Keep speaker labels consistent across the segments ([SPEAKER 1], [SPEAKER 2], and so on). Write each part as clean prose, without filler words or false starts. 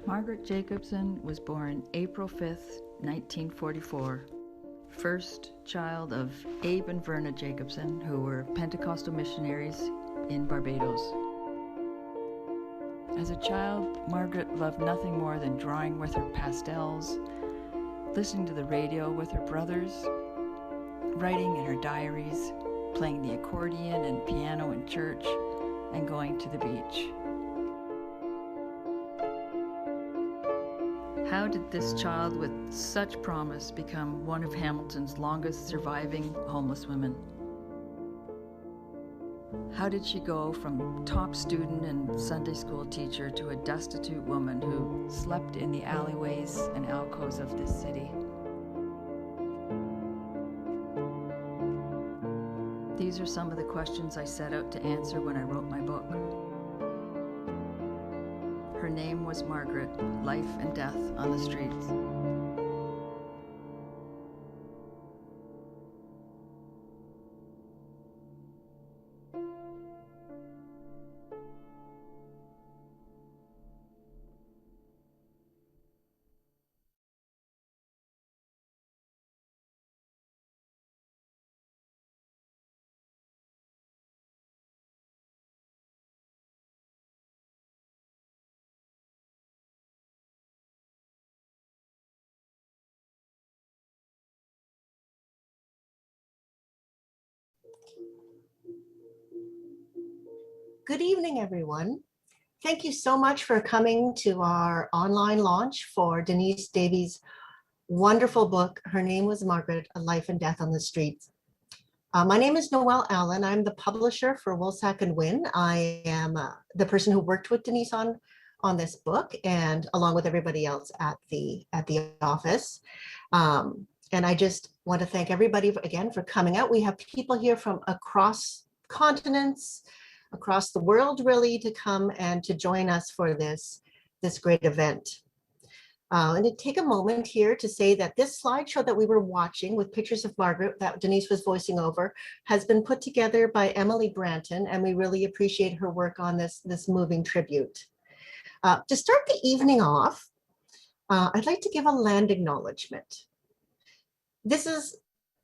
[SPEAKER 1] Margaret Jacobson was born April 5th, 1944, first child of Abe and Verna Jacobson, who were Pentecostal missionaries in Barbados. As a child, Margaret loved nothing more than drawing with her pastels, listening to the radio with her brothers, writing in her diaries, playing the accordion and piano in church, and going to the beach. How did this child with such promise become one of Hamilton's longest surviving homeless women? How did she go from top student and Sunday school teacher to a destitute woman who slept in the alleyways and alcoves of this city? These are some of the questions I set out to answer when I wrote my book. Her Name Was Margaret, Life and Death on the Streets.
[SPEAKER 2] Good evening, everyone. Thank you so much for coming to our online launch for Denise Davies' wonderful book, Her Name Was Margaret, A Life and Death on the Streets. My name is Noelle Allen. I'm the publisher for Woolsack and Wynn. I am the person who worked with Denise on this book, and along with everybody else at the office. And I just want to thank everybody again for coming out. We have people here from across continents, across the world, really, to come and to join us for this great event. And to take a moment here to say that this slideshow that we were watching with pictures of Margaret that Denise was voicing over has been put together by Emily Branton, and we really appreciate her work on this moving tribute. To start the evening off, I'd like to give a land acknowledgement.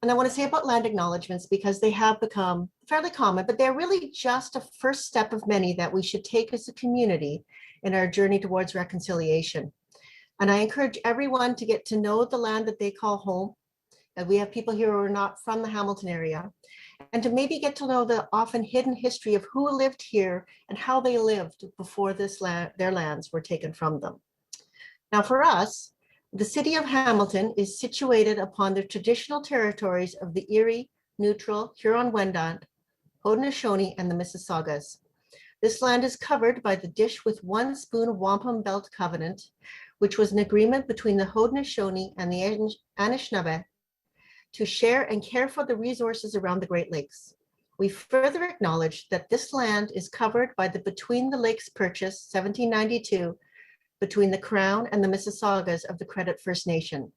[SPEAKER 2] And I want to say about land acknowledgements because they have become fairly common, but they're really just a first step of many that we should take as a community in our journey towards reconciliation. And I encourage everyone to get to know the land that they call home. And we have people here who are not from the Hamilton area, and to maybe get to know the often hidden history of who lived here and how they lived before their lands were taken from them. Now for us, the city of Hamilton is situated upon the traditional territories of the Erie, Neutral, Huron-Wendat, Haudenosaunee, and the Mississaugas. This land is covered by the Dish with One Spoon Wampum Belt Covenant, which was an agreement between the Haudenosaunee and the Anishinaabe to share and care for the resources around the Great Lakes. We further acknowledge that this land is covered by the Between the Lakes Purchase 1792 between the Crown and the Mississaugas of the Credit First Nation.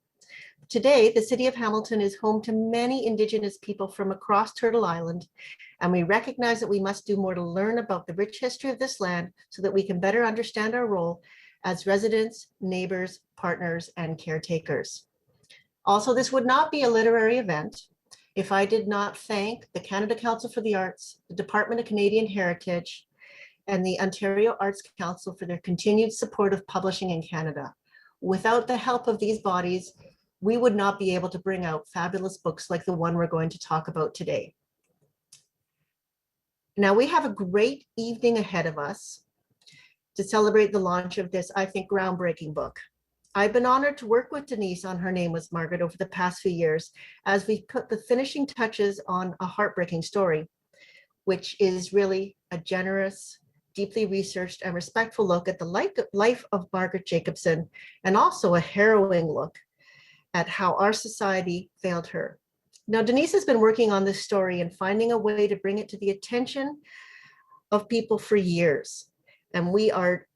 [SPEAKER 2] Today, the city of Hamilton is home to many Indigenous people from across Turtle Island, and we recognize that we must do more to learn about the rich history of this land so that we can better understand our role as residents, neighbors, partners, and caretakers. Also, this would not be a literary event if I did not thank the Canada Council for the Arts, the Department of Canadian Heritage, and the Ontario Arts Council for their continued support of publishing in Canada. Without the help of these bodies, we would not be able to bring out fabulous books like the one we're going to talk about today. Now we have a great evening ahead of us to celebrate the launch of this, I think, groundbreaking book. I've been honored to work with Denise on Her Name Was Margaret over the past few years as we put the finishing touches on a heartbreaking story, which is really a generous, deeply researched and respectful look at the life of Margaret Jacobson, and also a harrowing look at how our society failed her. Now, Denise has been working on this story and finding a way to bring it to the attention of people for years. And we are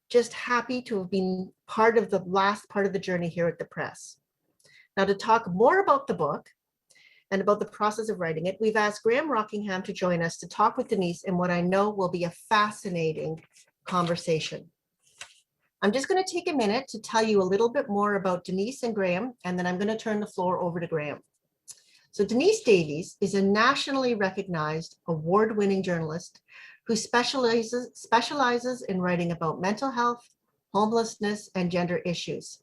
[SPEAKER 2] just happy to have been part of the last part of the journey here at the press. Now, to talk more about the book and about the process of writing it, we've asked Graham Rockingham to join us to talk with Denise in what I know will be a fascinating conversation. I'm just going to take a minute to tell you a little bit more about Denise and Graham, and then I'm going to turn the floor over to Graham. So Denise Davies is a nationally recognized award-winning journalist who specializes in writing about mental health, homelessness, and gender issues.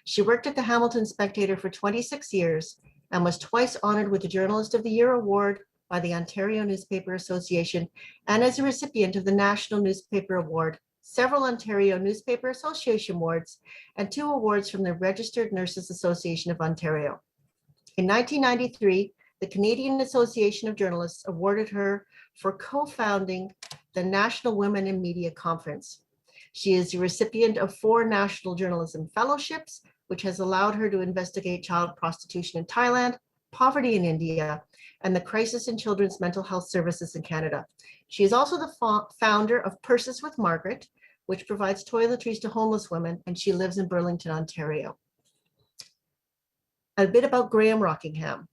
[SPEAKER 2] She worked at the Hamilton Spectator for 26 years and was twice honored with the Journalist of the Year Award by the Ontario Newspaper Association and as a recipient of the National Newspaper Award, several Ontario Newspaper Association awards, and 2 awards from the Registered Nurses Association of Ontario. In 1993, the Canadian Association of Journalists awarded her for co-founding the National Women in Media Conference. She is the recipient of 4 National Journalism Fellowships, which has allowed her to investigate child prostitution in Thailand, poverty in India, and the crisis in children's mental health services in Canada. She is also the founder of Purses with Margaret, which provides toiletries to homeless women, and she lives in Burlington, Ontario. A bit about Graham Rockingham.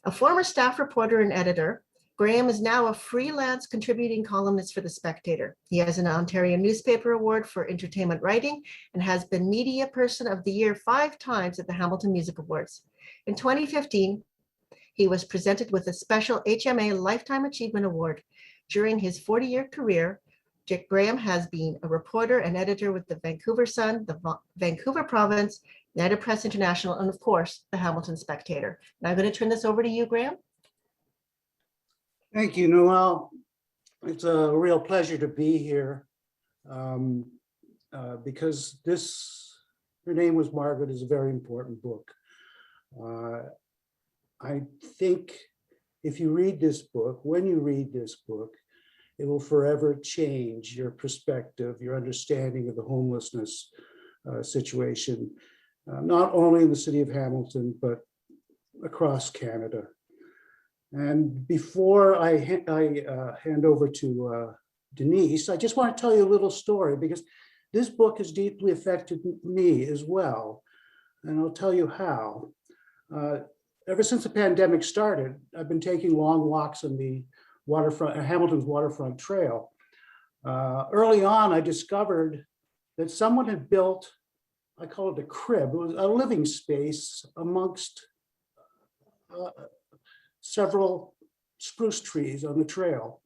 [SPEAKER 2] A former staff reporter and editor, Graham is now a freelance contributing columnist for The Spectator. He has an Ontario Newspaper Award for entertainment writing and has been Media Person of the Year 5 times at the Hamilton Music Awards. In 2015, he was presented with a special HMA Lifetime Achievement Award. During his 40-year career, Graham has been a reporter and editor with the Vancouver Sun, the Vancouver Province, United Press International, and of course, the Hamilton Spectator. Now I'm going to turn this over to you, Graham.
[SPEAKER 3] Thank you, Noelle. It's a real pleasure to be here because Her Name Was Margaret is a very important book. I think if you read this book, when you read this book, it will forever change your perspective, your understanding of the homelessness situation, not only in the city of Hamilton, but across Canada. And before I hand over to Denise, I just want to tell you a little story because this book has deeply affected me as well. And I'll tell you how. Ever since the pandemic started, I've been taking long walks on the waterfront, Hamilton's waterfront trail. Early on, I discovered that someone had built, I call it a crib. It was a living space amongst several spruce trees on the trail.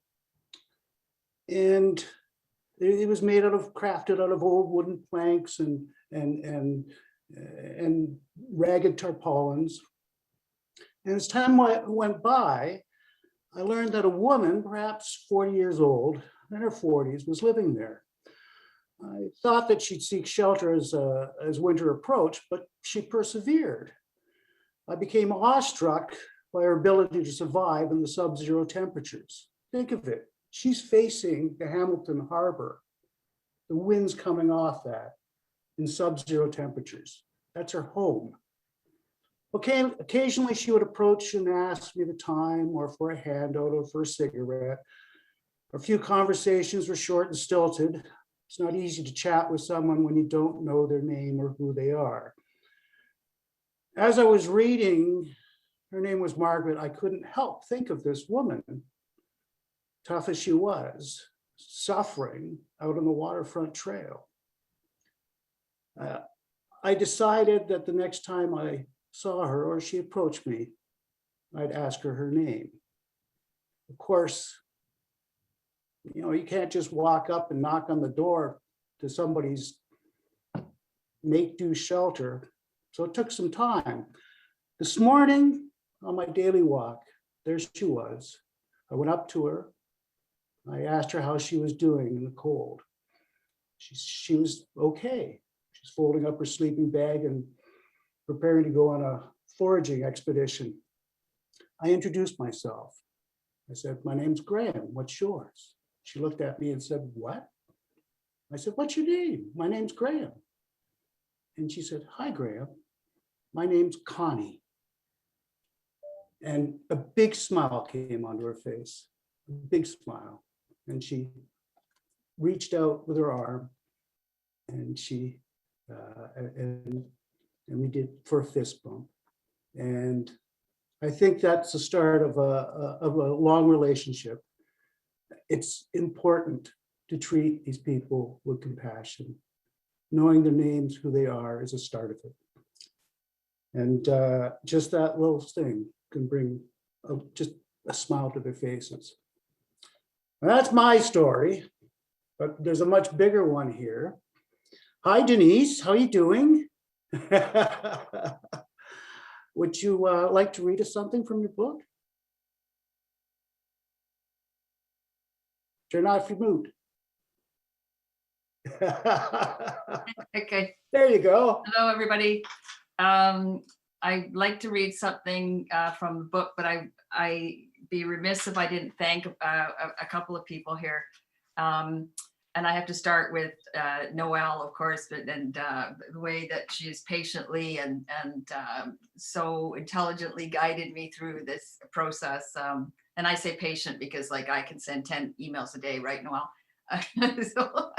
[SPEAKER 3] And it was made crafted out of old wooden planks and ragged tarpaulins. And as time went by, I learned that a woman, perhaps 40 years old, in her 40s, was living there. I thought that she'd seek shelter as winter approached, but she persevered. I became awestruck by her ability to survive in the sub-zero temperatures. Think of it, she's facing the Hamilton Harbor, the winds coming off that in sub-zero temperatures. That's her home. Okay, occasionally she would approach and ask me the time or for a handout or for a cigarette. A few conversations were short and stilted. It's not easy to chat with someone when you don't know their name or who they are. As I was reading Her Name Was Margaret, I couldn't help think of this woman, tough as she was, suffering out on the waterfront trail. I decided that the next time I saw her or she approached me, I'd ask her name. Of course, you can't just walk up and knock on the door to somebody's make-do shelter. So it took some time. This morning on my daily walk, there she was. I went up to her. I asked her how she was doing in the cold. She was okay. She's folding up her sleeping bag and preparing to go on a foraging expedition. I introduced myself. I said, my name's Graham, what's yours? She looked at me and said, what? I said, what's your name? My name's Graham. And she said, hi, Graham. My name's Connie. And a big smile came onto her face, a big smile. And she reached out with her arm and and we did for a fist bump. And I think that's the start of a long relationship. It's important to treat these people with compassion. Knowing their names, who they are, is a start of it. And just that little thing can bring just a smile to their faces. And that's my story, but there's a much bigger one here. Hi, Denise, how are you doing? Would you like to read us something from your book? Turn off your mute.
[SPEAKER 1] Okay.
[SPEAKER 3] There you go.
[SPEAKER 1] Hello, everybody. I'd like to read something from the book, but I'd be remiss if I didn't thank a couple of people here. And I have to start with Noelle, of course, and the way that she has patiently and so intelligently guided me through this process. And I say patient because like I can send 10 emails a day, right, Noelle? So,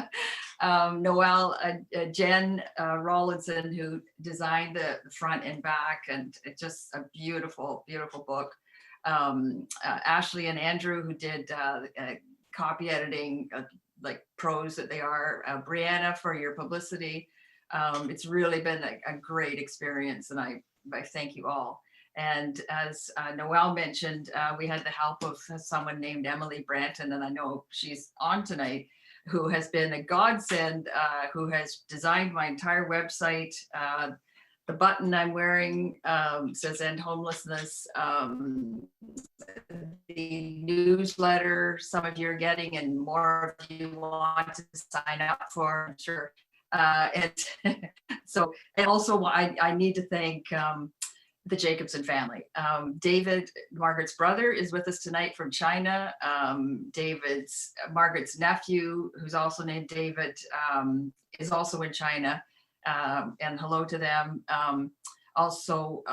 [SPEAKER 1] Noelle, Jen Rawlinson, who designed the front and back, and it's just a beautiful, beautiful book. Ashley and Andrew, who did copy editing, like pros that they are. Brianna, for your publicity. It's really been a great experience, and I thank you all. And as Noelle mentioned, we had the help of someone named Emily Branton, and I know she's on tonight, who has been a godsend, who has designed my entire website. The button I'm wearing says End Homelessness. The newsletter some of you are getting and more of you want to sign up for, I'm sure. And so, and also I need to thank the Jacobson family. David, Margaret's brother, is with us tonight from China. Margaret's nephew, who's also named David, is also in China. And hello to them. Also,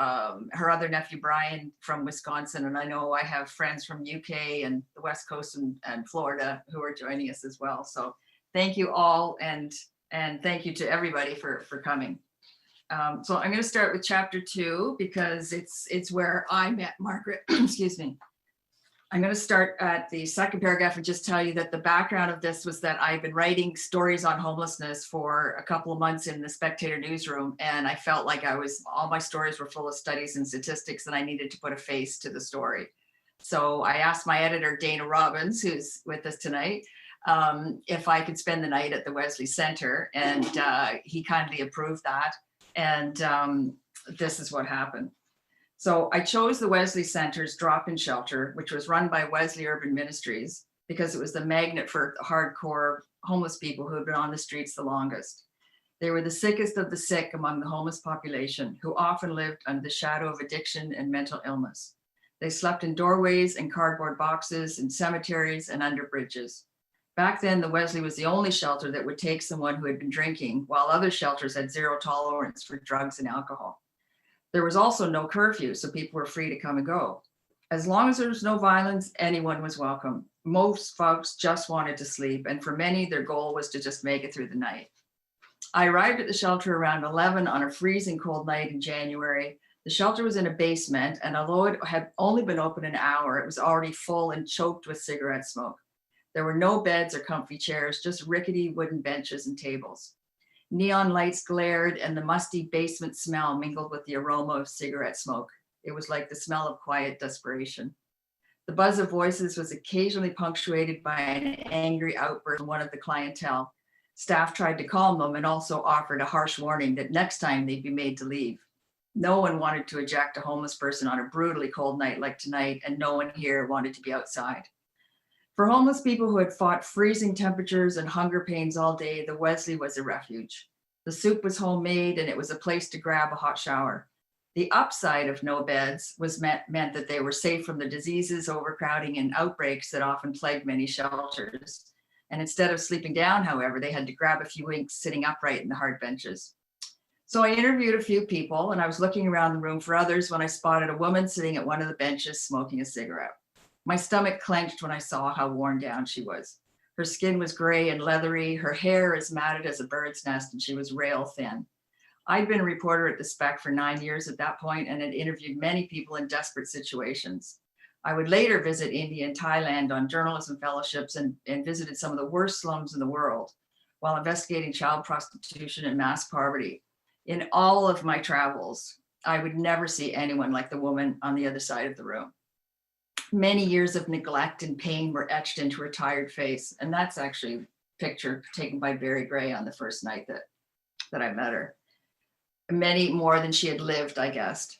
[SPEAKER 1] her other nephew, Brian, from Wisconsin. And I know I have friends from UK and the West Coast and Florida who are joining us as well. So thank you all, and thank you to everybody for coming. So I'm going to start with chapter 2 because it's where I met Margaret. Excuse me. I'm going to start at the second paragraph and just tell you that the background of this was that I've been writing stories on homelessness for a couple of months in the Spectator newsroom, and I felt like all my stories were full of studies and statistics, and I needed to put a face to the story. So I asked my editor, Dana Robbins, who's with us tonight, if I could spend the night at the Wesley Center, and he kindly approved that. And this is what happened. So I chose the Wesley Center's drop-in shelter, which was run by Wesley Urban Ministries, because it was the magnet for hardcore homeless people who had been on the streets the longest. They were the sickest of the sick among the homeless population, who often lived under the shadow of addiction and mental illness. They slept in doorways and cardboard boxes, in cemeteries and under bridges. Back then, the Wesley was the only shelter that would take someone who had been drinking, while other shelters had zero tolerance for drugs and alcohol. There was also no curfew, so people were free to come and go. As long as there was no violence, anyone was welcome. Most folks just wanted to sleep, and for many, their goal was to just make it through the night. I arrived at the shelter around 11 on a freezing cold night in January. The shelter was in a basement, and although it had only been open an hour, it was already full and choked with cigarette smoke. There were no beds or comfy chairs, just rickety wooden benches and tables. Neon lights glared, and the musty basement smell mingled with the aroma of cigarette smoke. It was like the smell of quiet desperation. The buzz of voices was occasionally punctuated by an angry outburst from one of the clientele. Staff tried to calm them and also offered a harsh warning that next time they'd be made to leave. No one wanted to eject a homeless person on a brutally cold night like tonight, and no one here wanted to be outside. For homeless people who had fought freezing temperatures and hunger pains all day, the Wesley was a refuge. The soup was homemade, and it was a place to grab a hot shower. The upside of no beds meant that they were safe from the diseases, overcrowding, and outbreaks that often plagued many shelters. And instead of sleeping down, however, they had to grab a few winks sitting upright in the hard benches. So I interviewed a few people, and I was looking around the room for others when I spotted a woman sitting at one of the benches smoking a cigarette. My stomach clenched when I saw how worn down she was. Her skin was gray and leathery, her hair as matted as a bird's nest, and she was rail thin. I'd been a reporter at the Spec for 9 years at that point and had interviewed many people in desperate situations. I would later visit India and Thailand on journalism fellowships and visited some of the worst slums in the world while investigating child prostitution and mass poverty. In all of my travels, I would never see anyone like the woman on the other side of the room. Many years of neglect and pain were etched into her tired face. And that's actually a picture taken by Barry Gray on the first night that I met her. Many more than she had lived, I guessed.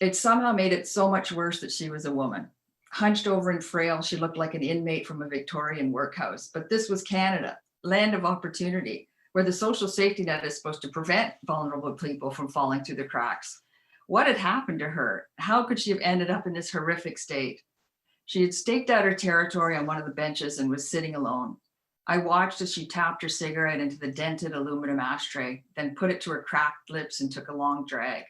[SPEAKER 1] It somehow made it so much worse that she was a woman. Hunched over and frail, she looked like an inmate from a Victorian workhouse. But this was Canada, land of opportunity, where the social safety net is supposed to prevent vulnerable people from falling through the cracks. What had happened to her? How could she have ended up in this horrific state? She had staked out her territory on one of the benches and was sitting alone. I watched as she tapped her cigarette into the dented aluminum ashtray, then put it to her cracked lips and took a long drag.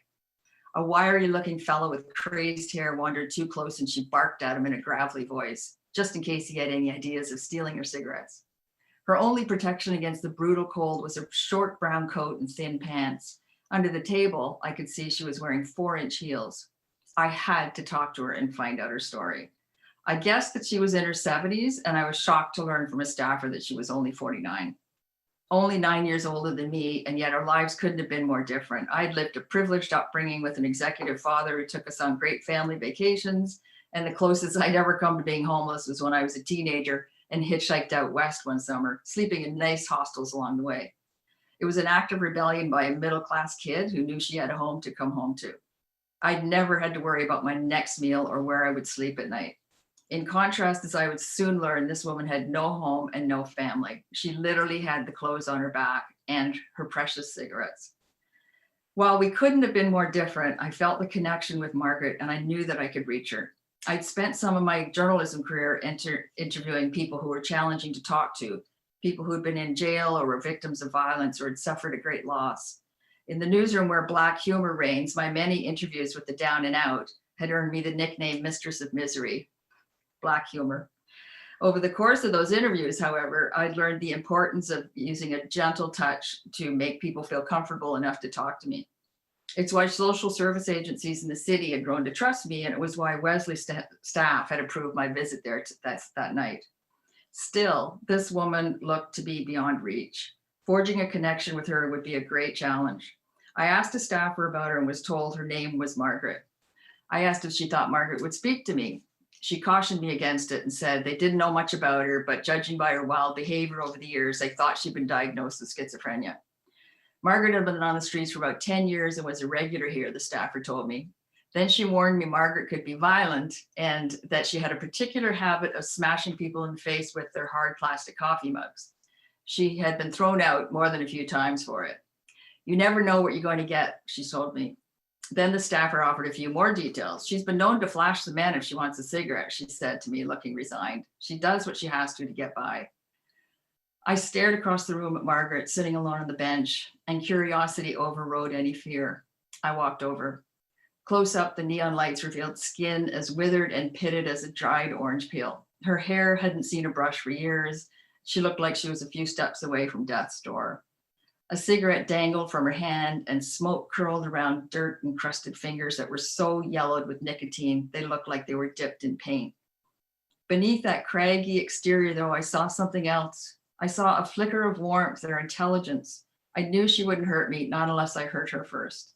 [SPEAKER 1] A wiry-looking fellow with crazed hair wandered too close and she barked at him in a gravelly voice, just in case he had any ideas of stealing her cigarettes. Her only protection against the brutal cold was a short brown coat and thin pants. Under the table, I could see she was wearing 4-inch heels. I had to talk to her and find out her story. I guessed that she was in her 70s, and I was shocked to learn from a staffer that she was only 49. Only 9 years older than me, and yet our lives couldn't have been more different. I'd lived a privileged upbringing with an executive father who took us on great family vacations, and the closest I'd ever come to being homeless was when I was a teenager and hitchhiked out west one summer, sleeping in nice hostels along the way. It was an act of rebellion by a middle-class kid who knew she had a home to come home to. I'd never had to worry about my next meal or where I would sleep at night. In contrast, as I would soon learn, this woman had no home and no family. She literally had the clothes on her back and her precious cigarettes. While we couldn't have been more different, I felt the connection with Margaret and I knew that I could reach her. I'd spent some of my journalism career interviewing people who were challenging to talk to, people who'd been in jail or were victims of violence or had suffered a great loss. In the newsroom where Black humor reigns, my many interviews with the down and out had earned me the nickname Mistress of Misery. Black humor. Over the course of those interviews, however, I'd learned the importance of using a gentle touch to make people feel comfortable enough to talk to me. It's why social service agencies in the city had grown to trust me, and it was why Wesley staff had approved my visit there that night. Still, this woman looked to be beyond reach. Forging a connection with her would be a great challenge. I asked a staffer about her and was told her name was Margaret. I asked if she thought Margaret would speak to me. She cautioned me against it and said they didn't know much about her, but judging by her wild behavior over the years, they thought she'd been diagnosed with schizophrenia. Margaret had been on the streets for about 10 years and was a regular here, the staffer told me. Then she warned me Margaret could be violent and that she had a particular habit of smashing people in the face with their hard plastic coffee mugs. She had been thrown out more than a few times for it. You never know what you're going to get, she told me. Then the staffer offered a few more details. She's been known to flash the men if she wants a cigarette, she said to me, looking resigned. She does what she has to get by. I stared across the room at Margaret, sitting alone on the bench, and curiosity overrode any fear. I walked over. Close up, the neon lights revealed skin as withered and pitted as a dried orange peel. Her hair hadn't seen a brush for years. She looked like she was a few steps away from death's door. A cigarette dangled from her hand and smoke curled around dirt-encrusted fingers that were so yellowed with nicotine, they looked like they were dipped in paint. Beneath that craggy exterior, though, I saw something else. I saw a flicker of warmth or intelligence. I knew she wouldn't hurt me, not unless I hurt her first.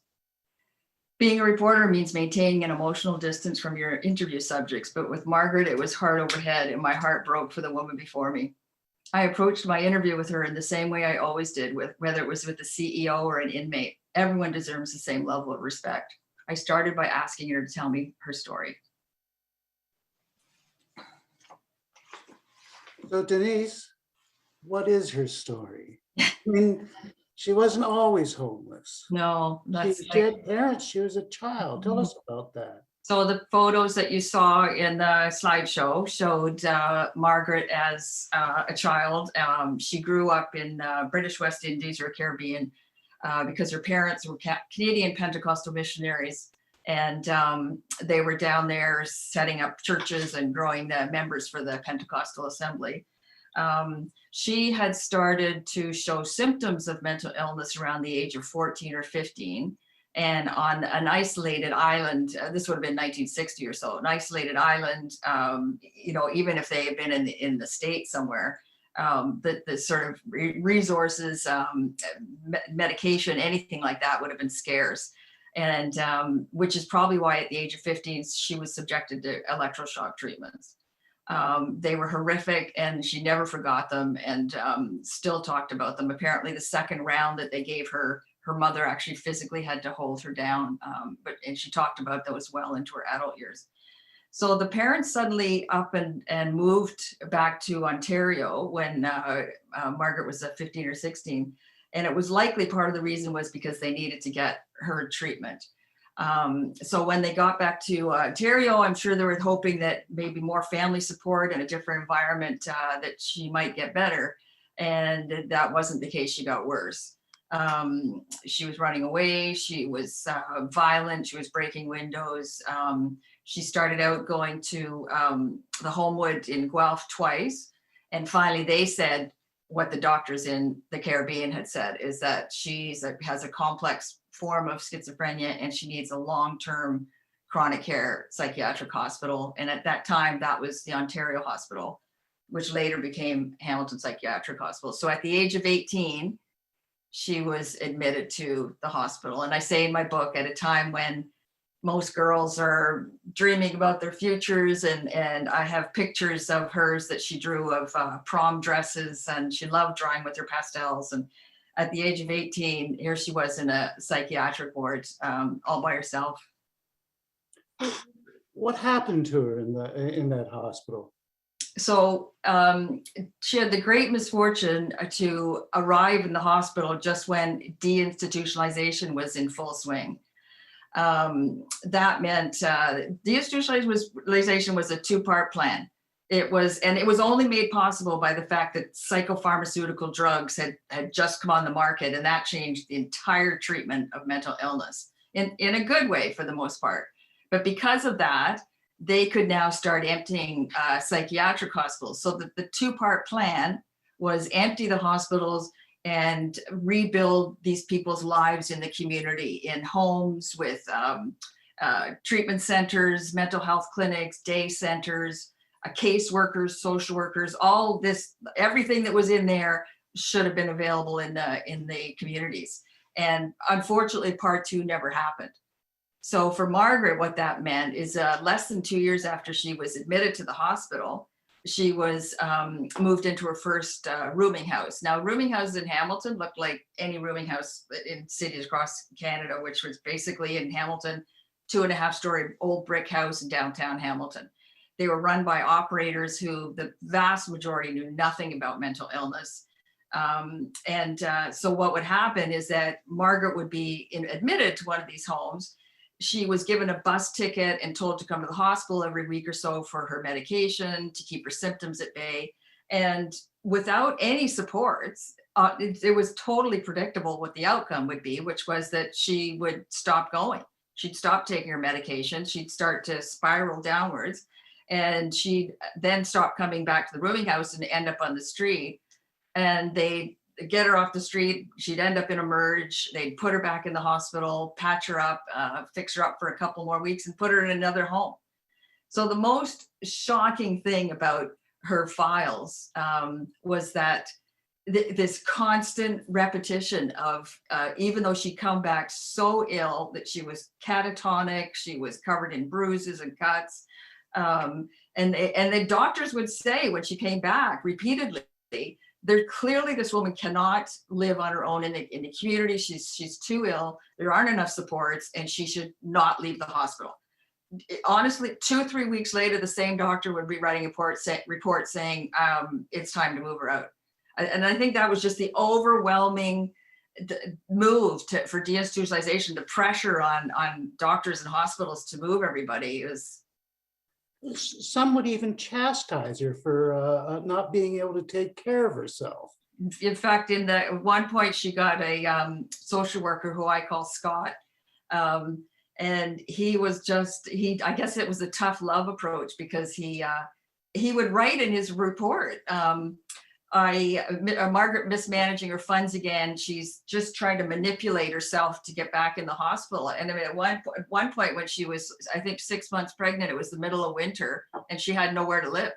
[SPEAKER 1] Being a reporter means maintaining an emotional distance from your interview subjects, but with Margaret, it was heart over head, and my heart broke for the woman before me. I approached my interview with her in the same way I always did, whether it was with the CEO or an inmate. Everyone deserves the same level of respect. I started by asking her to tell me her story.
[SPEAKER 3] So Denise, what is her story? I mean, she wasn't always homeless.
[SPEAKER 1] No, that's
[SPEAKER 3] She had parents. She was a child. Tell us about that.
[SPEAKER 1] So the photos that you saw in the slideshow showed Margaret as a child. She grew up in British West Indies or Caribbean because her parents were Canadian Pentecostal missionaries, and they were down there setting up churches and growing the members for the Pentecostal Assembly. She had started to show symptoms of mental illness around the age of 14 or 15. And on an isolated island, this would have been 1960 or so, an isolated island, even if they had been in the States somewhere, the sort of resources, medication, anything like that would have been scarce. And which is probably why at the age of 15, she was subjected to electroshock treatments. They were horrific, and she never forgot them, and still talked about them. Apparently the second round that they gave her, her mother actually physically had to hold her down, and she talked about those well into her adult years. So the parents suddenly up and moved back to Ontario when Margaret was 15 or 16. And it was likely part of the reason was because they needed to get her treatment. So when they got back to Ontario, I'm sure they were hoping that maybe more family support and a different environment that she might get better. And that wasn't the case. She got worse. She was running away. She was violent. She was breaking windows. She started out going to the Homewood in Guelph twice. And finally they said, what the doctors in the Caribbean had said is that she has a complex form of schizophrenia and she needs a long-term chronic care psychiatric hospital. And at that time, that was the Ontario Hospital, which later became Hamilton Psychiatric Hospital. So at the age of 18, she was admitted to the hospital. And I say in my book, at a time when most girls are dreaming about their futures, and I have pictures of hers that she drew of prom dresses, and she loved drawing with her pastels. And at the age of 18, here she was in a psychiatric ward all by herself.
[SPEAKER 3] What happened to her in that hospital?
[SPEAKER 1] So she had the great misfortune to arrive in the hospital just when deinstitutionalization was in full swing. That meant deinstitutionalization was a two-part plan. It was only made possible by the fact that psychopharmaceutical drugs had just come on the market, and that changed the entire treatment of mental illness in a good way for the most part. But because of that, they could now start emptying psychiatric hospitals. So the two-part plan was empty the hospitals and rebuild these people's lives in the community, in homes with treatment centers, mental health clinics, day centers, caseworkers, social workers, all this, everything that was in there should have been available in the communities. And unfortunately, part two never happened. So for Margaret, what that meant is less than 2 years after she was admitted to the hospital, she was moved into her first rooming house. Now, rooming houses in Hamilton looked like any rooming house in cities across Canada, which was basically in Hamilton, 2.5-story old brick house in downtown Hamilton. They were run by operators who the vast majority knew nothing about mental illness. So what would happen is that Margaret would be admitted to one of these homes. She was given a bus ticket and told to come to the hospital every week or so for her medication to keep her symptoms at bay. And without any supports, it was totally predictable what the outcome would be, which was that she would stop going. She'd stop taking her medication. She'd start to spiral downwards. And she'd then stop coming back to the rooming house and end up on the street. And they'd get her off the street. She'd end up in a merge. They'd put her back in the hospital, patch her up, fix her up for a couple more weeks, and put her in another home. So the most shocking thing about her files was that this constant repetition of, even though she'd come back so ill that she was catatonic, she was covered in bruises and cuts. And the doctors would say when she came back repeatedly, clearly this woman cannot live on her own in the community. She's too ill. There aren't enough supports, and she should not leave the hospital. Honestly, 2 or 3 weeks later, the same doctor would be writing a report saying it's time to move her out. And I think that was just the overwhelming move for deinstitutionalization. The pressure on doctors and hospitals to move everybody is.
[SPEAKER 3] Some would even chastise her for not being able to take care of herself.
[SPEAKER 1] In fact, at one point, she got a social worker who I call Scott. And he was I guess it was a tough love approach, because he he would write in his report, Margaret mismanaging her funds again. She's just trying to manipulate herself to get back in the hospital. And I mean, at one point when she was, I think, 6 months pregnant, it was the middle of winter and she had nowhere to live.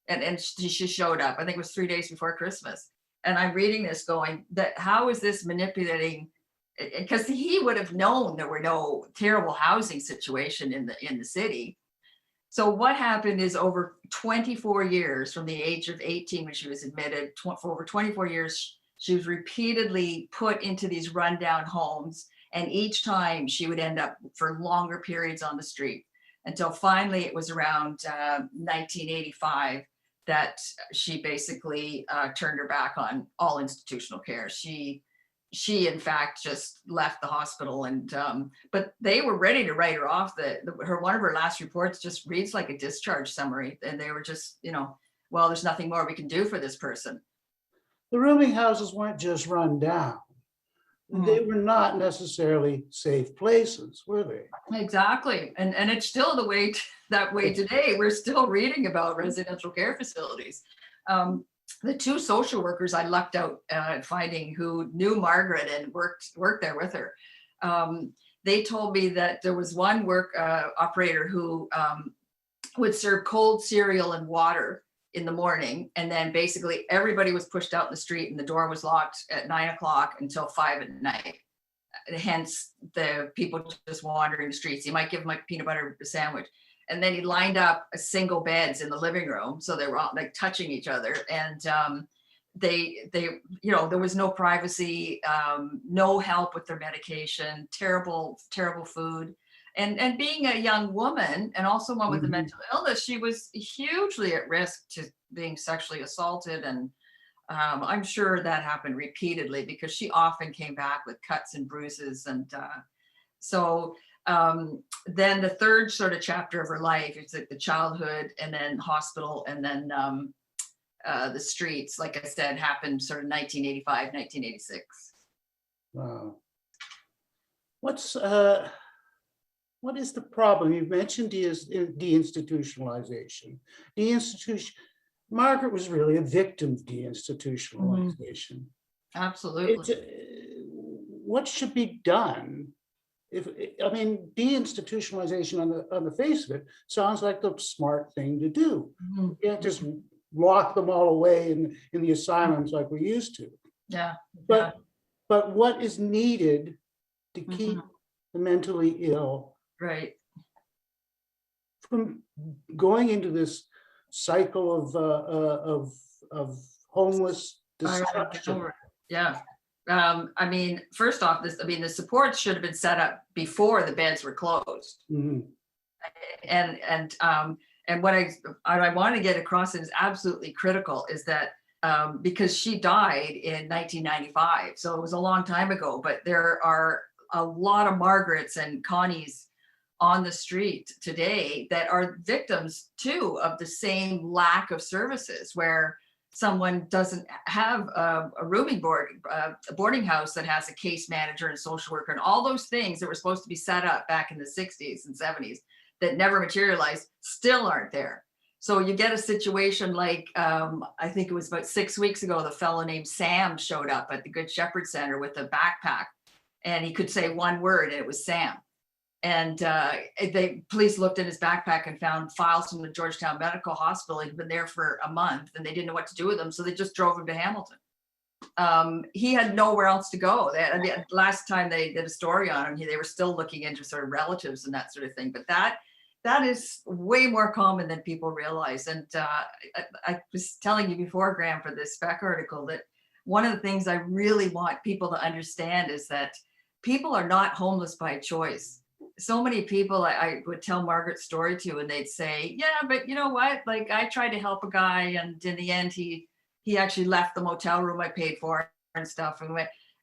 [SPEAKER 1] And she showed up, I think it was 3 days before Christmas. And I'm reading this going, that how is this manipulating? Because he would have known there were no terrible housing situation in the city. So what happened is over 24 years, from the age of 18 when she was admitted, for over 24 years, she was repeatedly put into these rundown homes. And each time she would end up for longer periods on the street, until finally it was around 1985 that she basically turned her back on all institutional care. She in fact just left the hospital, and but they were ready to write her off. One of her last reports just reads like a discharge summary, and they were just, well, there's nothing more we can do for this person.
[SPEAKER 3] The rooming houses weren't just run down. They were not necessarily safe places, were they?
[SPEAKER 1] Exactly, and it's still that way today. We're still reading about residential care facilities. The two social workers I lucked out finding, who knew Margaret and worked there with her, they told me that there was one operator who would serve cold cereal and water in the morning, and then basically everybody was pushed out in the street and the door was locked at 9 o'clock until 5 at night. Hence the people just wandering the streets. You might give them like a peanut butter sandwich. And then he lined up single beds in the living room, so they were all like touching each other. And they there was no privacy, no help with their medication, terrible food. And being a young woman, and also one with a mental illness, she was hugely at risk to being sexually assaulted. And I'm sure that happened repeatedly, because she often came back with cuts and bruises. And then the third sort of chapter of her life, it's like the childhood, and then hospital, and then the streets, like I said, happened sort of 1985, 1986.
[SPEAKER 3] Wow. What is the problem? You've mentioned deinstitutionalization. Margaret was really a victim of deinstitutionalization.
[SPEAKER 1] Absolutely.
[SPEAKER 3] What should be done? Deinstitutionalization on the face of it sounds like the smart thing to do. You can't just lock them all away in the asylums like we used to.
[SPEAKER 1] Yeah.
[SPEAKER 3] But what is needed to keep the mentally ill from going into this cycle of homeless destruction?
[SPEAKER 1] Yeah. First off, the supports should have been set up before the beds were closed. And what I want to get across is absolutely critical is that because she died in 1995, so it was a long time ago, but there are a lot of Margarets and Connies on the street today that are victims too of the same lack of services, where someone doesn't have a rooming board, a boarding house that has a case manager and social worker and all those things that were supposed to be set up back in the 60s and 70s that never materialized, still aren't there. So you get a situation like, I think it was about 6 weeks ago, the fellow named Sam showed up at the Good Shepherd Center with a backpack, and he could say one word and it was Sam. And police looked in his backpack and found files from the Georgetown Medical Hospital. He'd been there for a month and they didn't know what to do with him, so they just drove him to Hamilton. He had nowhere else to go. Last time they did a story on him, they were still looking into sort of relatives and that sort of thing. But that is way more common than people realize. And I was telling you before, Graham, for this spec article, that one of the things I really want people to understand is that people are not homeless by choice. So many people I would tell Margaret's story to, and they'd say, yeah, but you know what? Like, I tried to help a guy, and in the end, he actually left the motel room I paid for and stuff.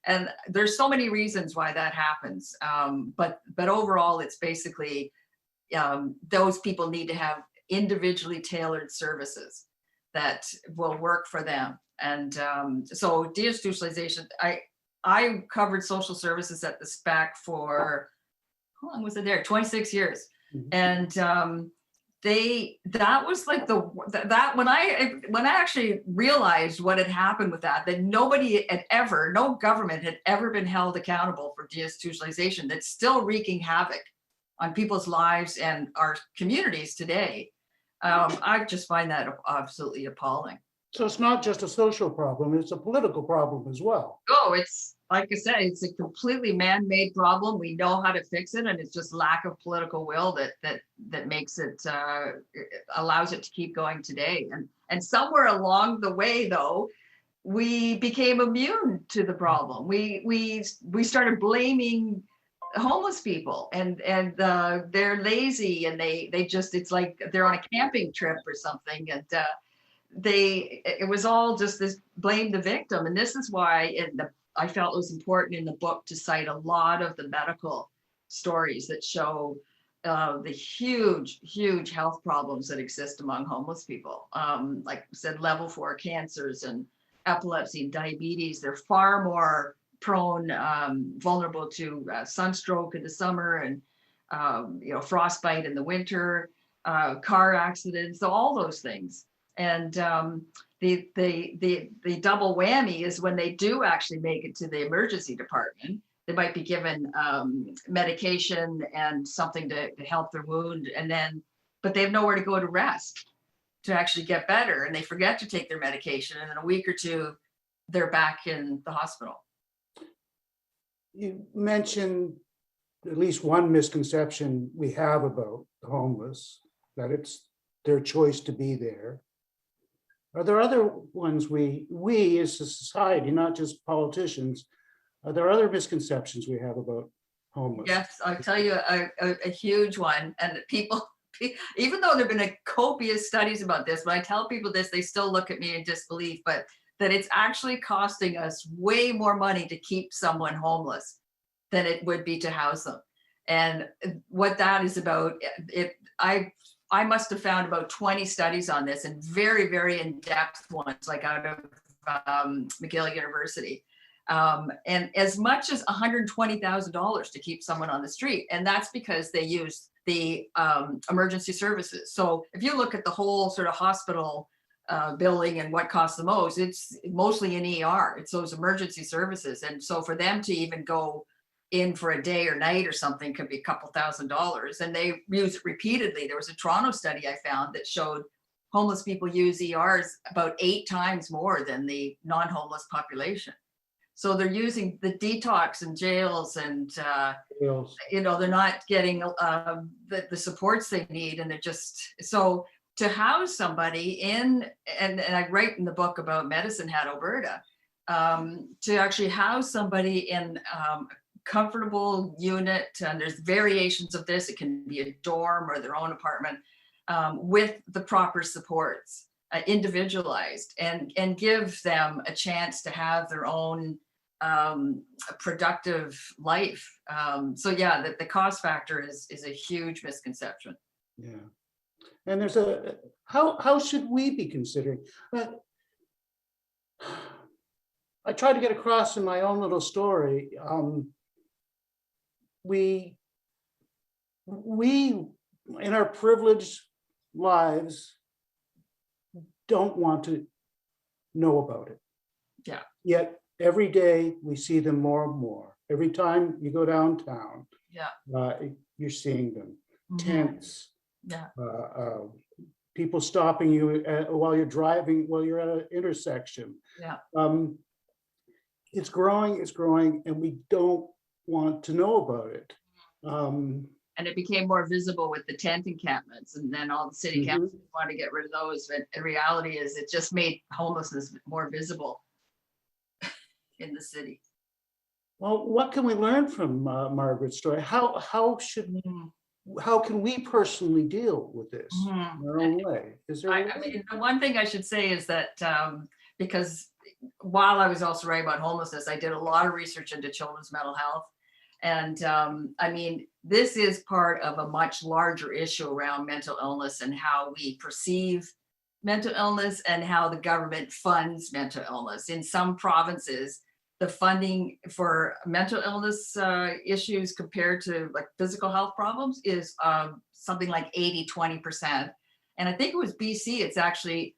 [SPEAKER 1] And there's so many reasons why that happens. But overall, it's basically those people need to have individually tailored services that will work for them. And so deinstitutionalization, I covered social services at the SPAC for, how long was it there? 26 years. And that was like that when I actually realized what had happened with that nobody had ever, no government had ever been held accountable for deinstitutionalization, that's still wreaking havoc on people's lives and our communities today. I just find that absolutely appalling.
[SPEAKER 3] So it's not just a social problem, it's a political problem as well.
[SPEAKER 1] Oh, it's like I said, it's a completely man-made problem. We know how to fix it, and it's just lack of political will that makes it allows it to keep going today. And somewhere along the way, though, we became immune to the problem. We started blaming homeless people, and they're lazy, and they just, it's like they're on a camping trip or something, and it was all just this blame the victim. And this is why I felt it was important in the book to cite a lot of the medical stories that show the huge health problems that exist among homeless people. Like I said, level 4 cancers and epilepsy and diabetes. They're far more prone, vulnerable to sunstroke in the summer, and frostbite in the winter, car accidents, so all those things. And the double whammy is when they do actually make it to the emergency department, they might be given medication and something to help their wound, but they have nowhere to go to rest, to actually get better, and they forget to take their medication, and in a week or two they're back in the hospital.
[SPEAKER 3] You mentioned at least one misconception we have about the homeless, that it's their choice to be there. Are there other ones we as a society, not just politicians, are there other misconceptions we have about homeless?
[SPEAKER 1] Yes, I'll tell you a huge one. And people, even though there have been copious studies about this, when I tell people this, they still look at me in disbelief, but that it's actually costing us way more money to keep someone homeless than it would be to house them. And what that is about, I must have found about 20 studies on this, and very, very in-depth ones, like out of McGill University. And as much as $120,000 to keep someone on the street. And that's because they use the emergency services. So if you look at the whole sort of hospital building and what costs the most, it's mostly an ER. It's those emergency services. And so for them to even go in for a day or night or something could be a couple $1,000s, and they use it repeatedly. There was a Toronto study I found that showed homeless people use ERs about 8 times more than the non-homeless population. So they're using the detox in jails, and they're not getting the supports they need, and they're just, so to house somebody in, and I write in the book about Medicine Hat, Alberta, to actually house somebody in comfortable unit, and there's variations of this, it can be a dorm or their own apartment, with the proper supports, individualized, and give them a chance to have their own productive life. So yeah, the cost factor is a huge misconception.
[SPEAKER 3] Yeah, and there's how should we be considering? I try to get across in my own little story. We in our privileged lives don't want to know about it.
[SPEAKER 1] Yeah.
[SPEAKER 3] Yet every day we see them more and more. Every time you go downtown, you're seeing them. Tents.
[SPEAKER 1] Yeah.
[SPEAKER 3] People stopping you while you're driving, while you're at an intersection.
[SPEAKER 1] Yeah.
[SPEAKER 3] It's growing, and we don't want to know about it.
[SPEAKER 1] And it became more visible with the tent encampments, and then all the city councils want to get rid of those. But the reality is, it just made homelessness more visible in the city.
[SPEAKER 3] Well, what can we learn from Margaret's story? How can we personally deal with this in our own way? Is there?
[SPEAKER 1] I mean, the one thing I should say is that because while I was also writing about homelessness, I did a lot of research into children's mental health. And I mean, this is part of a much larger issue around mental illness and how we perceive mental illness and how the government funds mental illness. In some provinces, the funding for mental illness issues compared to like physical health problems is something like 80-20%. And I think it was BC, it's actually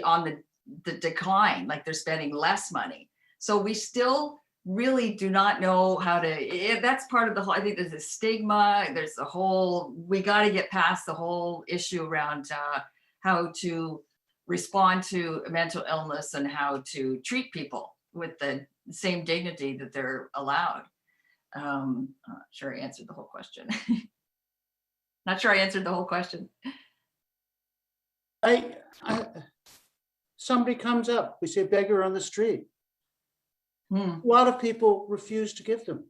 [SPEAKER 1] on the decline, like they're spending less money. So we still really do not know how to, that's part of the whole, I think there's a stigma, there's the whole, we got to get past the whole issue around how to respond to mental illness and how to treat people with the same dignity that they're allowed. I'm not sure I answered the whole question. Not sure I answered the whole question.
[SPEAKER 3] Somebody comes up, we say beggar on the street.
[SPEAKER 1] Hmm.
[SPEAKER 3] A lot of people refuse to give them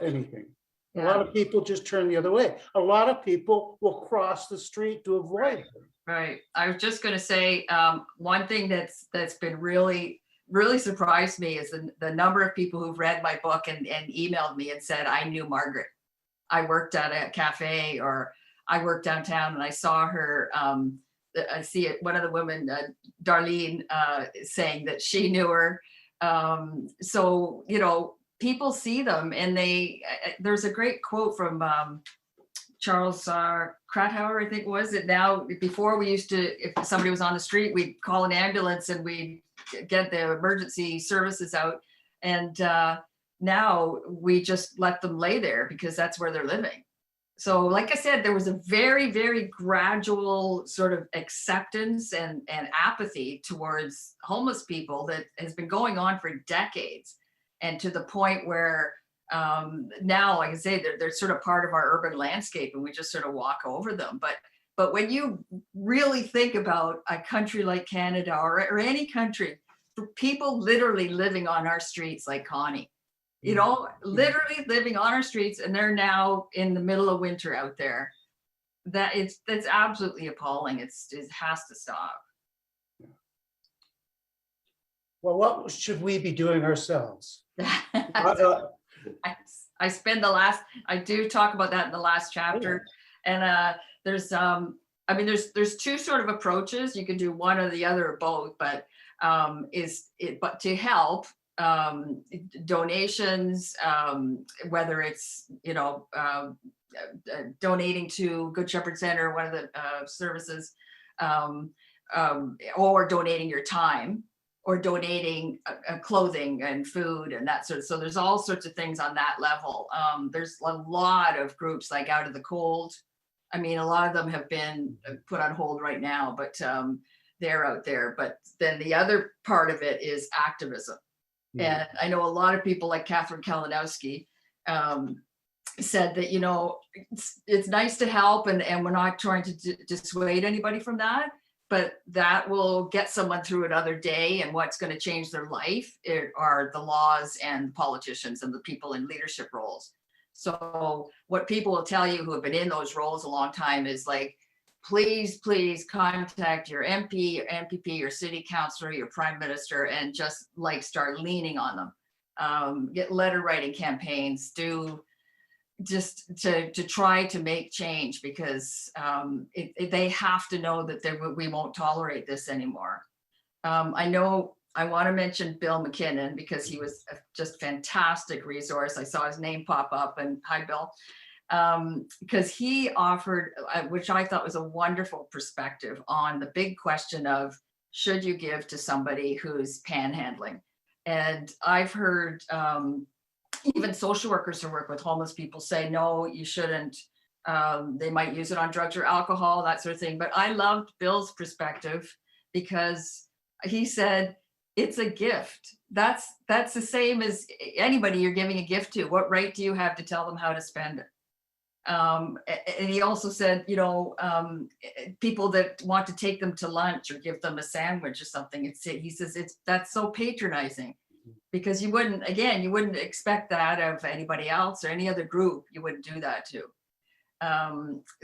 [SPEAKER 3] anything.
[SPEAKER 1] Yeah.
[SPEAKER 3] A lot of people just turn the other way. A lot of people will cross the street to avoid it.
[SPEAKER 1] Right. I was just going to say one thing that's been really surprised me is the number of people who've read my book and emailed me and said, I knew Margaret. I worked at a cafe, or I worked downtown and I saw her. I see it. One of the women, Darlene, saying that she knew her. So, you know, people see them, and there's a great quote from Charles Kratauer, I think was it. Now, before we used to, if somebody was on the street, we'd call an ambulance and we'd get the emergency services out. And now we just let them lay there because that's where they're living. So like I said, there was a very, very gradual sort of acceptance and apathy towards homeless people that has been going on for decades. And to the point where now, like I say, they're sort of part of our urban landscape and we just sort of walk over them. But when you really think about a country like Canada or any country, for people literally living on our streets like Connie, you know, literally living on our streets, and they're now in the middle of winter out there. That's absolutely appalling. It has to stop.
[SPEAKER 3] Well, what should we be doing ourselves?
[SPEAKER 1] I spend I do talk about that in the last chapter. And there's there's two sort of approaches. You can do one or the other or both, but but to help, donations, whether it's, you know, donating to Good Shepherd Center, one of the services, or donating your time, or donating clothing and food and that sort of, so there's all sorts of things on that level. There's a lot of groups like Out of the Cold. I mean, a lot of them have been put on hold right now, but they're out there. But then the other part of it is activism. And I know a lot of people like Catherine Kalinowski said that, you know, it's nice to help and we're not trying to dissuade anybody from that, but that will get someone through another day, and what's going to change their life are the laws and politicians and the people in leadership roles. So what people will tell you who have been in those roles a long time is like, please contact your MP, your MPP, your city councilor, your prime minister, and just like start leaning on them. Get letter writing campaigns, just to try to make change, because they have to know that we won't tolerate this anymore. I know I want to mention Bill McKinnon because he was a just fantastic resource. I saw his name pop up, and hi, Bill. Because he offered, which I thought was a wonderful perspective on the big question of, should you give to somebody who's panhandling? And I've heard even social workers who work with homeless people say, no, you shouldn't. They might use it on drugs or alcohol, that sort of thing. But I loved Bill's perspective because he said, it's a gift. That's the same as anybody you're giving a gift to. What right do you have to tell them how to spend it? And he also said, you know, people that want to take them to lunch or give them a sandwich or something, he says that's so patronizing, because you wouldn't expect that of anybody else or any other group. You wouldn't do that to.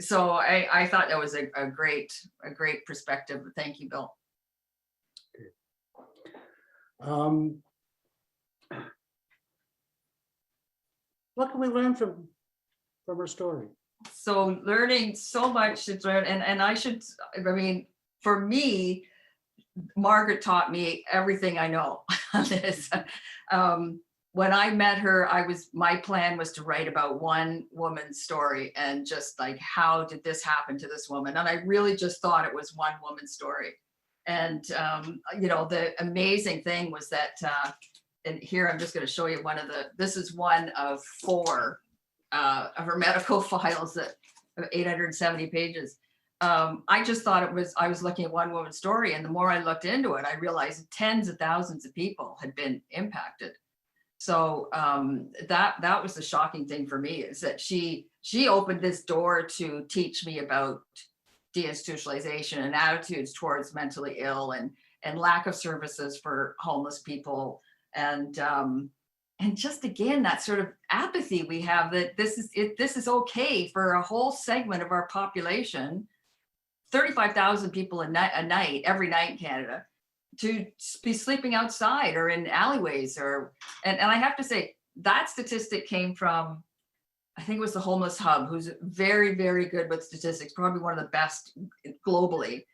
[SPEAKER 1] So I thought that was a great perspective. Thank you, Bill.
[SPEAKER 3] What can we learn from her story?
[SPEAKER 1] So learning so much to learn, and for me, Margaret taught me everything I know on this. When I met her, my plan was to write about one woman's story and just like, how did this happen to this woman? And I really just thought it was one woman's story. And, the amazing thing was that, and here I'm just going to show you this is one of 4 of her medical files that 870 pages. I just thought I was looking at one woman's story. And the more I looked into it, I realized tens of thousands of people had been impacted. So that was the shocking thing for me, is that she opened this door to teach me about deinstitutionalization and attitudes towards mentally ill and lack of services for homeless people. And just again, that sort of apathy we have that this is okay for a whole segment of our population, 35,000 people a night, every night in Canada, to be sleeping outside or in alleyways and I have to say that statistic came from, I think it was the Homeless Hub, who's very, very good with statistics, probably one of the best globally.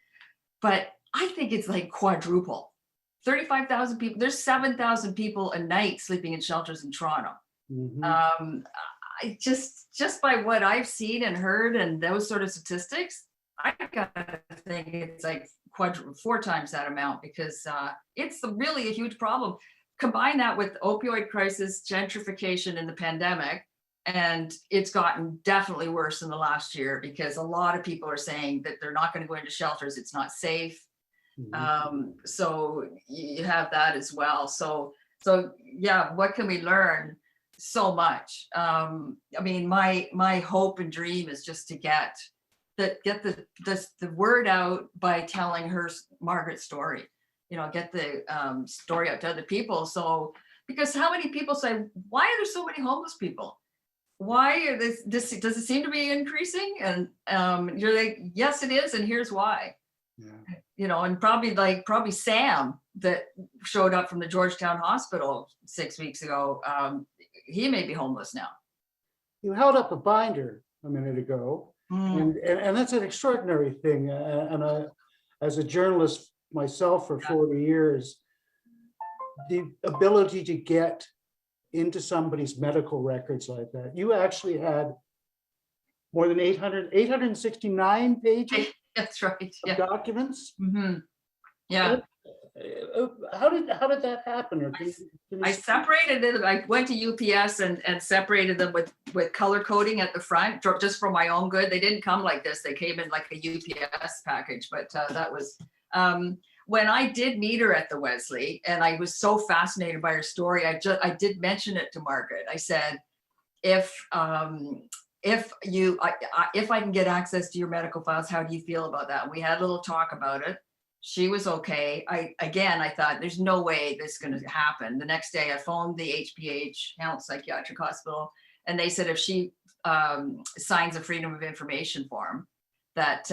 [SPEAKER 1] But I think it's like quadruple. 35,000 people, there's 7,000 people a night sleeping in shelters in Toronto.
[SPEAKER 3] Mhm.
[SPEAKER 1] I just by what I've seen and heard and those sort of statistics, I gotta think it's like 4 times that amount, because it's really a huge problem. Combine that with opioid crisis, gentrification, and the pandemic, and it's gotten definitely worse in the last year, because a lot of people are saying that they're not going to go into shelters. It's not safe. So you have that as well. So yeah, what can we learn? So much. I mean, my hope and dream is just to get the word out by telling Margaret's story. Get the story out to other people. So, because how many people say, why are there so many homeless people? Why are this does it seem to be increasing? And you're like, yes, it is, and here's why. Yeah. And probably Sam that showed up from the Georgetown Hospital 6 weeks ago, he may be homeless now.
[SPEAKER 3] You held up a binder a minute ago, and that's an extraordinary thing. As a journalist myself for 40 years, the ability to get into somebody's medical records like that. You actually had more than 869 pages.
[SPEAKER 1] That's right.
[SPEAKER 3] Of documents.
[SPEAKER 1] Yeah.
[SPEAKER 3] How did that happen? Or can
[SPEAKER 1] I separated it. I went to UPS and separated them with color coding at the front, just for my own good. They didn't come like this. They came in like a UPS package, but that was, when I did meet her at the Wesley, and I was so fascinated by her story, I did mention it to Margaret. I said, if I can get access to your medical files, how do you feel about that? And we had a little talk about it. She was okay. I thought there's no way this is going to happen. The next day I phoned the HPH, Health Psychiatric Hospital, and they said if she signs a Freedom of Information form, that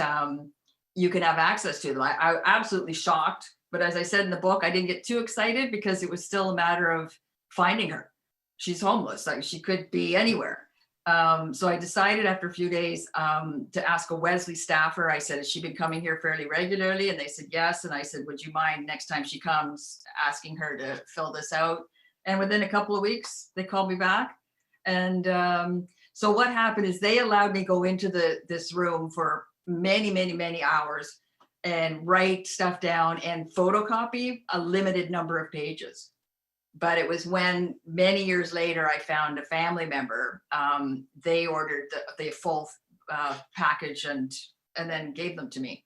[SPEAKER 1] you can have access to them. I absolutely shocked. But as I said in the book, I didn't get too excited, because it was still a matter of finding her. She's homeless. Like, she could be anywhere. So I decided after a few days to ask a Wesley staffer. I said, has she been coming here fairly regularly? And they said, yes. And I said, would you mind next time she comes asking her to fill this out? And within a couple of weeks, they called me back. And so what happened is they allowed me go into this room for many, many, many hours and write stuff down and photocopy a limited number of pages. But it was when many years later I found a family member. They ordered the full package and then gave them to me.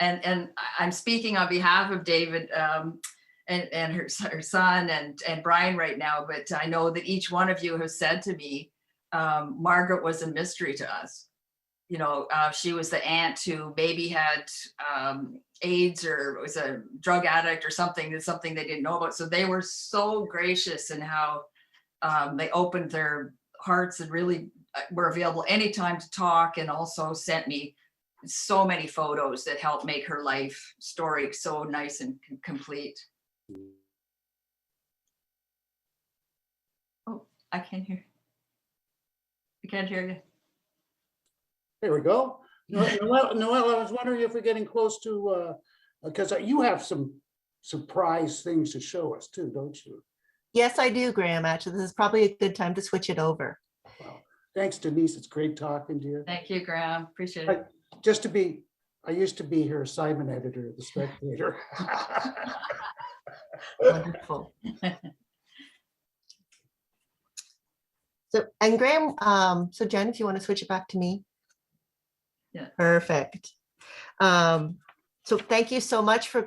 [SPEAKER 1] And I'm speaking on behalf of David and her son and Brian right now. But I know that each one of you has said to me, Margaret was a mystery to us. She was the aunt who maybe had AIDS or was a drug addict or something they didn't know about. So they were so gracious in how they opened their hearts and really were available anytime to talk, and also sent me so many photos that helped make her life story so nice and complete. Oh, I can't hear. I can't hear you.
[SPEAKER 3] There we go. Noelle, I was wondering if we're getting close to Because you have some surprise things to show us too, don't you?
[SPEAKER 2] Yes, I do, Graham. Actually, this is probably a good time to switch it over.
[SPEAKER 3] Well, thanks, Denise. It's great talking to you.
[SPEAKER 1] Thank you, Graham. Appreciate it.
[SPEAKER 3] I used to be her assignment editor at The Spectator.
[SPEAKER 2] Wonderful. So, and Graham, so Jen, if you want to switch it back to me.
[SPEAKER 1] Yeah.
[SPEAKER 2] Perfect. So thank you so much for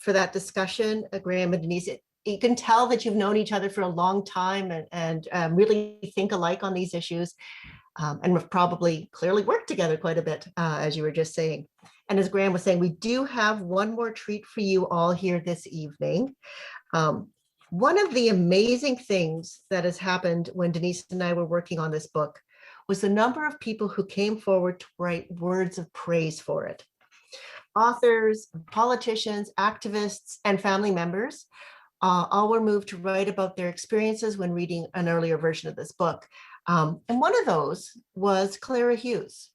[SPEAKER 2] that discussion, Graham and Denise. You can tell that you've known each other for a long time and really think alike on these issues, and we've probably clearly worked together quite a bit, as you were just saying. And as Graham was saying, we do have one more treat for you all here this evening. One of the amazing things that has happened when Denise and I were working on this book was the number of people who came forward to write words of praise for it. Authors, politicians, activists, and family members all were moved to write about their experiences when reading an earlier version of this book. And one of those was Clara Hughes.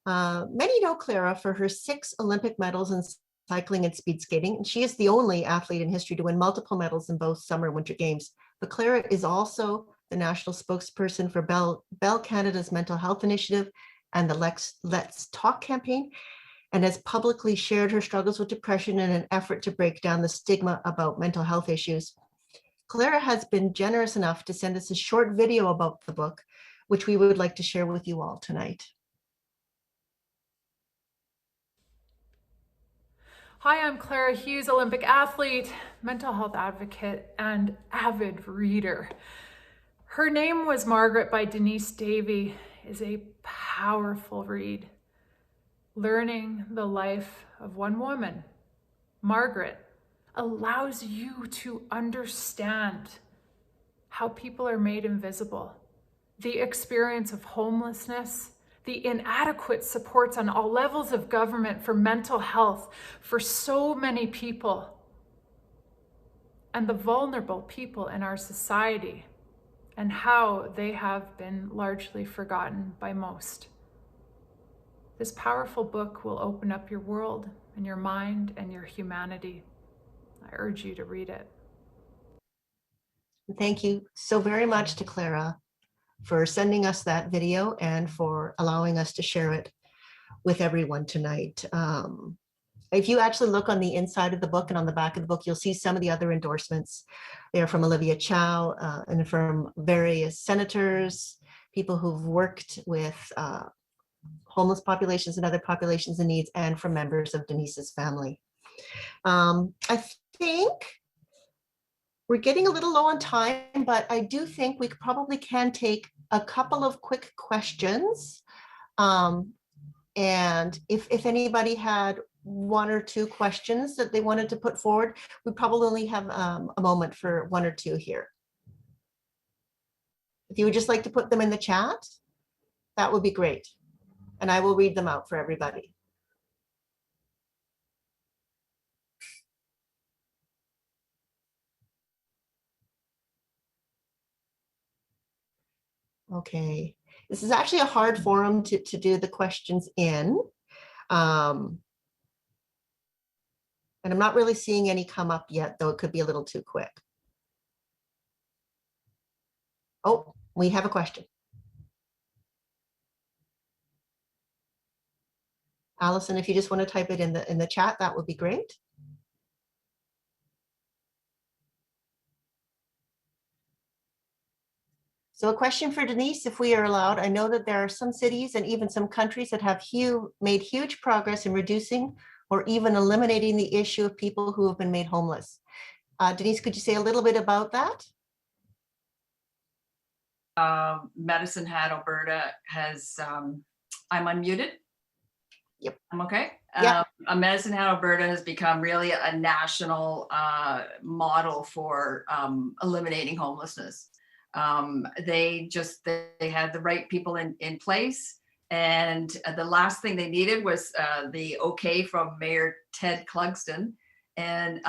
[SPEAKER 2] Many know Clara for her 6 Olympic medals in cycling and speed skating, and she is the only athlete in history to win multiple medals in both summer and winter games. But Clara is also the national spokesperson for Bell Canada's mental health initiative and the Let's Talk campaign, and has publicly shared her struggles with depression in an effort to break down the stigma about mental health issues. Clara has been generous enough to send us a short video about the book, which we would like to share with you all tonight.
[SPEAKER 4] Hi, I'm Clara Hughes, Olympic athlete, mental health advocate, and avid reader. Her Name Was Margaret by Denise Davy is a powerful read. Learning the life of one woman, Margaret, allows you to understand how people are made invisible, the experience of homelessness, the inadequate supports on all levels of government for mental health for so many people, and the vulnerable people in our society, and how they have been largely forgotten by most. This powerful book will open up your world and your mind and your humanity. I urge you to read it.
[SPEAKER 2] Thank you so very much to Clara for sending us that video and for allowing us to share it with everyone tonight. If you actually look on the inside of the book and on the back of the book, you'll see some of the other endorsements. They're from Olivia Chow and from various senators, people who've worked with homeless populations and other populations in needs, and from members of Denise's family. I think we're getting a little low on time, but I do think we probably can take a couple of quick questions. And if anybody had 1 or 2 questions that they wanted to put forward, we probably only have a moment for 1 or 2 here. If you would just like to put them in the chat, that would be great. And I will read them out for everybody. Okay, this is actually a hard forum to do the questions in. And I'm not really seeing any come up yet, though it could be a little too quick. Oh, we have a question. Allison, if you just want to type it in the chat, that would be great. So a question for Denise, if we are allowed. I know that there are some cities and even some countries that have made huge progress in reducing or even eliminating the issue of people who have been made homeless. Denise, could you say a little bit about that?
[SPEAKER 1] Medicine Hat, Alberta has, I'm unmuted.
[SPEAKER 2] Yep.
[SPEAKER 1] I'm okay.
[SPEAKER 2] Yep.
[SPEAKER 1] Medicine Hat, Alberta has become really a national model for eliminating homelessness. They had the right people in place, and the last thing they needed was the okay from Mayor Ted Clugston. And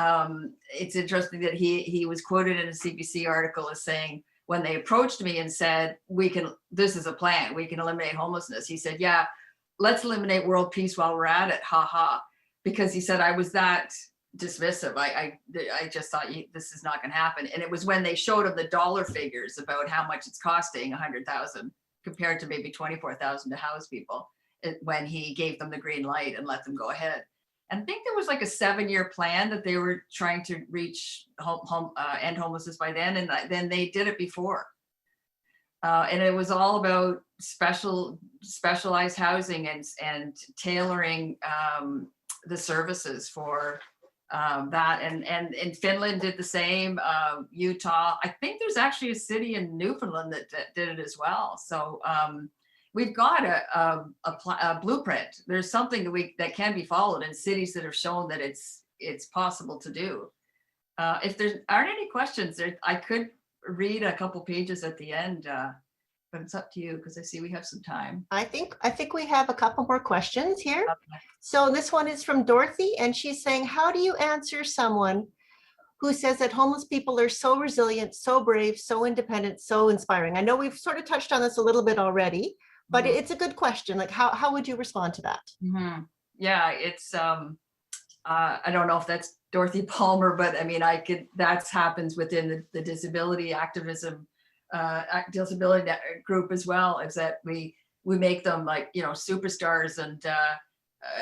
[SPEAKER 1] it's interesting that he was quoted in a CBC article as saying, when they approached me and said, this is a plan, we can eliminate homelessness, he said, yeah, let's eliminate world peace while we're at it, ha ha. because he said I was that dismissive. I just thought this is not going to happen. And it was when they showed him the dollar figures about how much it's costing, 100,000 compared to maybe 24,000 to house people, when he gave them the green light and let them go ahead. And I think there was like a 7-year plan that they were trying to reach end homelessness by then, and then they did it before. And it was all about specialized housing and tailoring the services for that. And in Finland did the same. Utah, I think there's actually a city in Newfoundland that did it as well. So we've got a blueprint. There's something that can be followed in cities that have shown that it's possible to do. If there aren't any questions, I could read a couple pages at the end, but it's up to you because I see we have some time.
[SPEAKER 2] I think we have a couple more questions here.
[SPEAKER 1] Okay.
[SPEAKER 2] So this one is from Dorothy, and she's saying, how do you answer someone who says that homeless people are so resilient, so brave, so independent, so inspiring? I know we've sort of touched on this a little bit already, but it's a good question. Like, how would you respond to that?
[SPEAKER 1] Mm-hmm. Yeah, it's I don't know if that's Dorothy Palmer, but I mean, that happens within the disability activism, disability group as well, is that we make them like, superstars and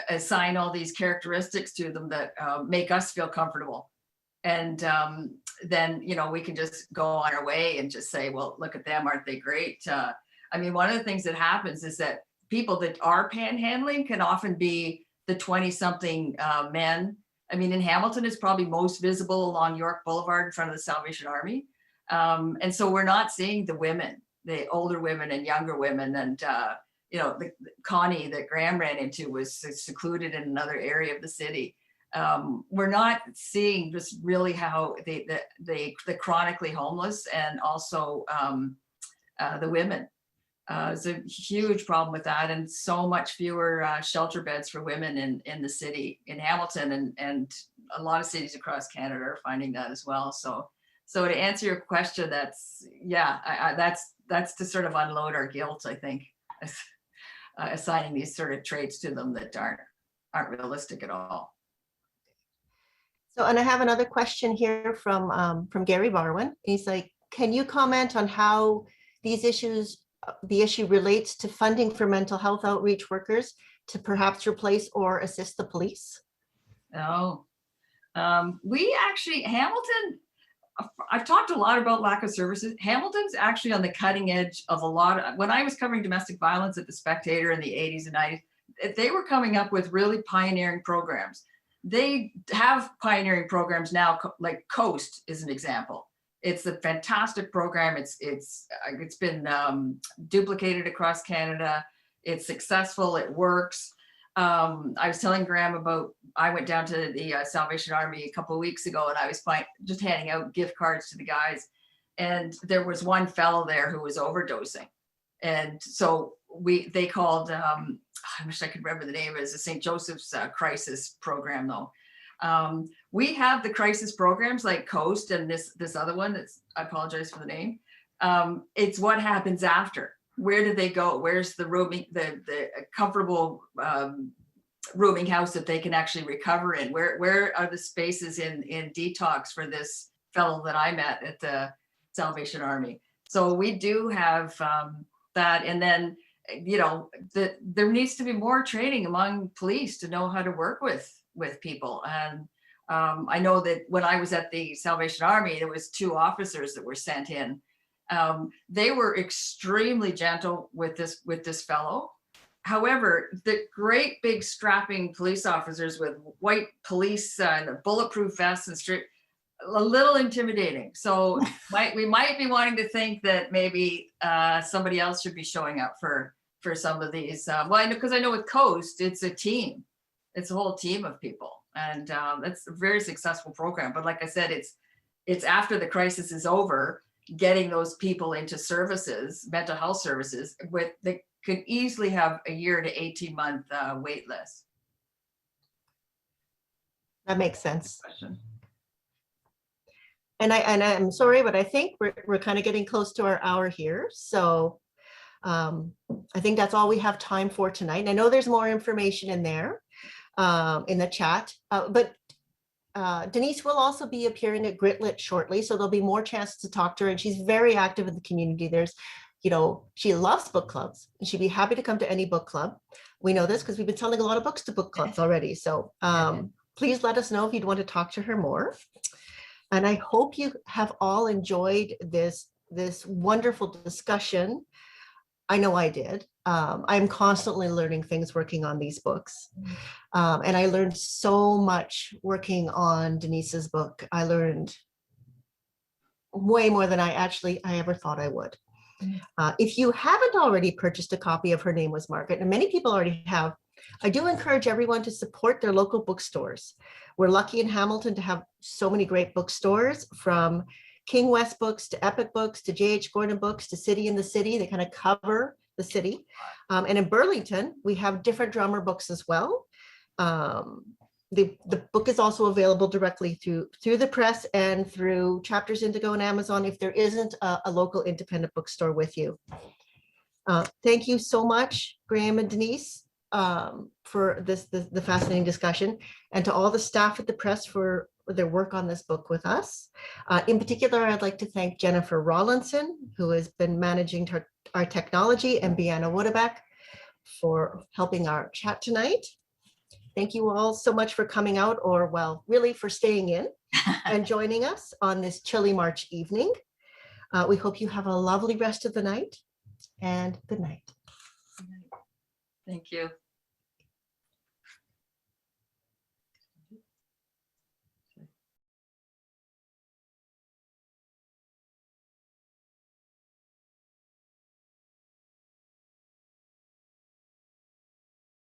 [SPEAKER 1] assign all these characteristics to them that make us feel comfortable. And then, we can just go on our way and just say, well, look at them, aren't they great? I mean, one of the things that happens is that people that are panhandling can often be the 20-something men. I mean, in Hamilton, it's probably most visible along York Boulevard in front of the Salvation Army. And so we're not seeing the women, the older women and younger women. And, the Connie that Graham ran into was secluded in another area of the city. We're not seeing just really how the chronically homeless and also the women. There's a huge problem with that, and so much fewer shelter beds for women in the city, in Hamilton, and a lot of cities across Canada are finding that as well. So to answer your question, that's to sort of unload our guilt, I think, assigning these sort of traits to them that aren't realistic at all.
[SPEAKER 2] So, and I have another question here from Gary Barwin. He's like, can you comment on how the issue relates to funding for mental health outreach workers to perhaps replace or assist the police?
[SPEAKER 1] Oh, we actually, Hamilton, I've talked a lot about lack of services. Hamilton's actually on the cutting edge of a lot of, when I was covering domestic violence at the Spectator in the 80s and 90s, they were coming up with really pioneering programs. They have pioneering programs now, like Coast is an example. It's a fantastic program. It's been duplicated across Canada. It's successful. It works. I was telling Graham about, I went down to the Salvation Army a couple of weeks ago, and I was just handing out gift cards to the guys. And there was one fellow there who was overdosing. And so they called, I wish I could remember the name, it's the St. Joseph's crisis program though. We have the crisis programs like Coast and this other one, I apologize for the name. It's what happens after. Where do they go? Where's the rooming, the comfortable rooming house that they can actually recover in? Where are the spaces in detox for this fellow that I met at the Salvation Army? So we do have that. And then, there needs to be more training among police to know how to work with people. And I know that when I was at the Salvation Army, there was 2 officers that were sent in. They were extremely gentle with this fellow. However, the great big strapping police officers with white police and bulletproof vests and a little intimidating. So we might be wanting to think that maybe somebody else should be showing up for some of these. Because I know with Coast, it's a team. It's a whole team of people. And that's a very successful program. But like I said, it's after the crisis is over, getting those people into services, mental health services, they could easily have a year to 18-month wait list.
[SPEAKER 2] That makes sense. And I'm sorry, but I think we're kind of getting close to our hour here. So I think that's all we have time for tonight. And I know there's more information in there. in the chat. But Denise will also be appearing at Gritlit shortly, so there'll be more chances to talk to her, and she's very active in the community. There's, she loves book clubs, and she'd be happy to come to any book club. We know this because we've been selling a lot of books to book clubs already. So please let us know if you'd want to talk to her more. And I hope you have all enjoyed this wonderful discussion. I know I did. I'm constantly learning things working on these books. And I learned so much working on Denise's book. I learned way more than I ever thought I would. If you haven't already purchased a copy of Her Name Was Margaret, and many people already have, I do encourage everyone to support their local bookstores. We're lucky in Hamilton to have so many great bookstores, from King West Books to Epic Books to J.H. Gordon Books to City in the City. They kind of cover the city. And in Burlington, we have different drummer books as well. The book is also available directly through the press and through Chapters Indigo and Amazon if there isn't a local independent bookstore with you. Thank you so much, Graham and Denise, for the fascinating discussion, and to all the staff at the press for their work on this book with us. In particular, I'd like to thank Jennifer Rawlinson, who has been managing our technology, and Bianna Woodabeck for helping our chat tonight. Thank you all so much for coming out, or well, really for staying in and joining us on this chilly March evening. We hope you have a lovely rest of the night, and good night.
[SPEAKER 1] Thank you.